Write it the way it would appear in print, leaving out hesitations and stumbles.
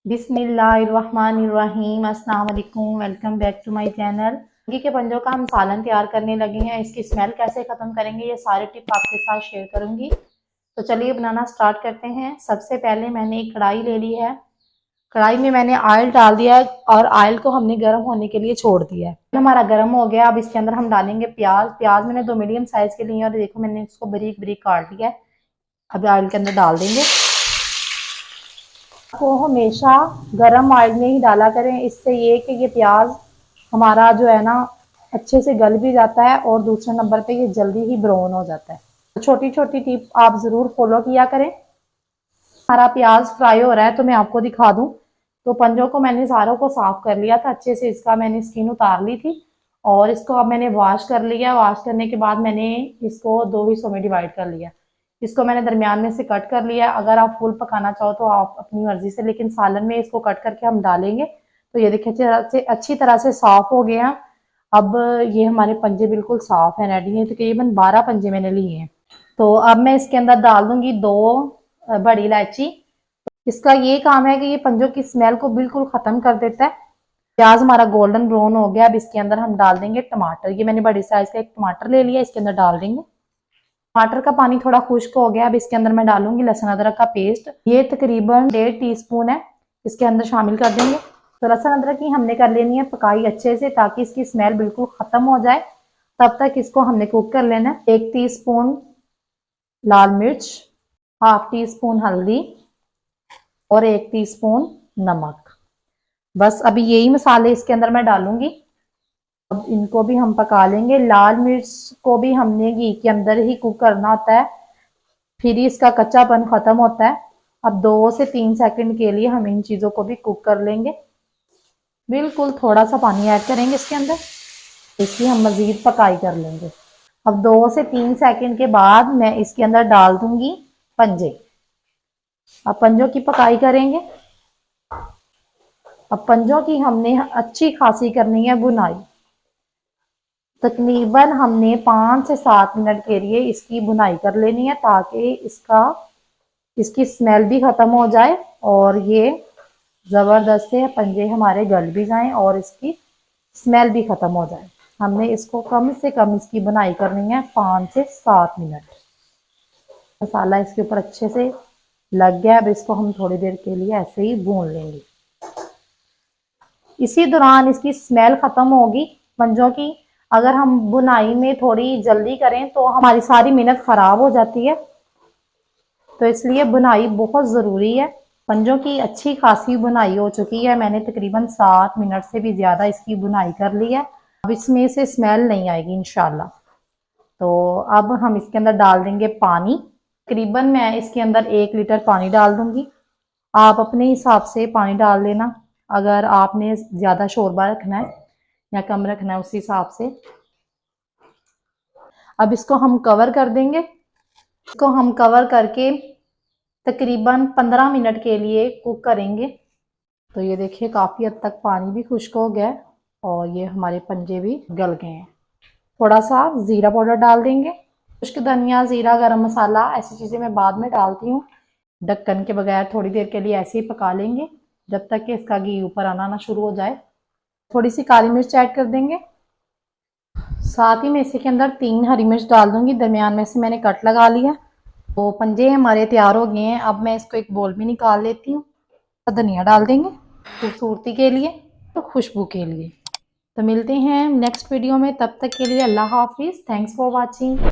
बिस्मिल्लाहिर्रहमानिर्रहीम। अस्सलाम वालेकुम, welcome back to my channel. मुर्गी के पंजों का हम सालन तैयार करने लगे हैं। इसकी स्मेल कैसे ख़त्म करेंगे ये सारे टिप आपके साथ शेयर करूंगी। तो चलिए बनाना स्टार्ट करते हैं। सबसे पहले मैंने एक कढ़ाई ले ली है। कढ़ाई में मैंने ऑयल डाल दिया है और ऑयल को हमने गर्म होने के लिए छोड़ दिया है। हमारा गर्म हो गया। अब इसके अंदर हम डालेंगे प्याज। प्याज मैंने 2 मीडियम साइज के लिए और देखो मैंने इसको बारीक बारीक काट लिया है। अब ऑयल के अंदर डाल देंगे। को हमेशा गरम ऑयल में ही डाला करें। इससे ये कि ये प्याज हमारा जो है ना अच्छे से गल भी जाता है और दूसरे नंबर पे ये जल्दी ही ब्राउन हो जाता है। तो छोटी छोटी टिप आप ज़रूर फॉलो किया करें। हमारा प्याज फ्राई हो रहा है तो मैं आपको दिखा दूं। तो पंजों को मैंने सारों को साफ कर लिया था अच्छे से। इसका मैंने स्किन उतार ली थी और इसको अब मैंने वॉश कर लिया। वॉश करने के बाद मैंने इसको 2 हिस्सों में डिवाइड कर लिया। इसको मैंने दरमियान में से कट कर लिया। अगर आप फुल पकाना चाहो तो आप अपनी मर्जी से, लेकिन सालन में इसको कट करके हम डालेंगे। तो ये देखिए अच्छी तरह से साफ हो गया। अब ये हमारे पंजे बिल्कुल साफ है, रेडी है। तकरीबन 12 पंजे मैंने लिए हैं। तो अब मैं इसके अंदर डाल दूंगी 2 बड़ी इलायची। इसका ये काम है कि ये पंजों की स्मेल को बिल्कुल खत्म कर देता है। प्याज हमारा गोल्डन ब्राउन हो गया। अब इसके अंदर हम डाल देंगे टमाटर। ये मैंने बड़ी साइज का एक टमाटर ले लिया, इसके अंदर डाल देंगे। टमाटर का पानी थोड़ा खुश्क हो गया। अब इसके अंदर मैं डालूंगी लहसुन अदरक का पेस्ट। ये तकरीबन 1.5 टीस्पून है, इसके अंदर शामिल कर देंगे। तो लहसुन अदरक की हमने कर लेनी है पकाई अच्छे से, ताकि इसकी स्मेल बिल्कुल खत्म हो जाए। तब तक इसको हमने कुक कर लेना है। 1 टीस्पून लाल मिर्च, हाफ टी स्पून हल्दी और 1 टीस्पून नमक। बस अभी यही मसाले इसके अंदर मैं डालूंगी। अब इनको भी हम पका लेंगे। लाल मिर्च को भी हमने घी के अंदर ही कुक करना होता है, फिर ही इसका कच्चापन खत्म होता है। अब 2 से 3 सेकंड के लिए हम इन चीज़ों को भी कुक कर लेंगे। बिल्कुल थोड़ा सा पानी ऐड करेंगे इसके अंदर, इसकी हम मज़ीद पकाई कर लेंगे। अब 2 से 3 सेकंड के बाद मैं इसके अंदर डाल दूंगी पंजे। अब पंजों की पकाई करेंगे। अब पंजों की हमने अच्छी खासी करनी है बुनाई। तकरीबन हमने 5 से 7 मिनट के लिए इसकी बुनाई कर लेनी है, ताकि इसकी स्मेल भी खत्म हो जाए और ये ज़बरदस्त से पंजे हमारे गल भी जाएं और इसकी स्मेल भी खत्म हो जाए। हमने इसको कम से कम इसकी बुनाई करनी है 5 से 7 मिनट। मसाला इसके ऊपर अच्छे से लग गया। अब इसको हम थोड़ी देर के लिए ऐसे ही भून लेंगे। इसी दौरान इसकी स्मेल खत्म होगी पंजों की। अगर हम बुनाई में थोड़ी जल्दी करें तो हमारी सारी मेहनत खराब हो जाती है। तो इसलिए बुनाई बहुत ज़रूरी है। पंजों की अच्छी खासी बुनाई हो चुकी है। मैंने तकरीबन 7 मिनट से भी ज़्यादा इसकी बुनाई कर ली है। अब इसमें से स्मेल नहीं आएगी इंशाल्लाह। तो अब हम इसके अंदर डाल देंगे पानी। तकरीबन मैं इसके अंदर 1 लीटर पानी डाल दूंगी। आप अपने हिसाब से पानी डाल लेना। अगर आपने ज़्यादा शोरबा रखना है या कम रखना है, उसी हिसाब से। अब इसको हम कवर कर देंगे। इसको हम कवर करके तकरीबन 15 मिनट के लिए कुक करेंगे। तो ये देखिए काफ़ी हद तक पानी भी खुश्क हो गया है और ये हमारे पंजे भी गल गए हैं। थोड़ा सा ज़ीरा पाउडर डाल देंगे। खुश्क धनिया, ज़ीरा, गरम मसाला, ऐसी चीज़ें मैं बाद में डालती हूँ। ढक्कन के बगैर थोड़ी देर के लिए ऐसे ही पका लेंगे जब तक कि इसका घी ऊपर आना ना शुरू हो जाए। थोड़ी सी काली मिर्च ऐड कर देंगे। साथ ही मैं इसी के अंदर 3 हरी मिर्च डाल दूंगी। दरमियान में से मैंने कट लगा लिया। तो पंजे हमारे तैयार हो गए हैं। अब मैं इसको एक बोल में निकाल लेती हूँ। धनिया डाल देंगे खूबसूरती के लिए, तो खुशबू के लिए। तो मिलते हैं नेक्स्ट वीडियो में, तब तक के लिए अल्लाह हाफिज़। Thanks for watching.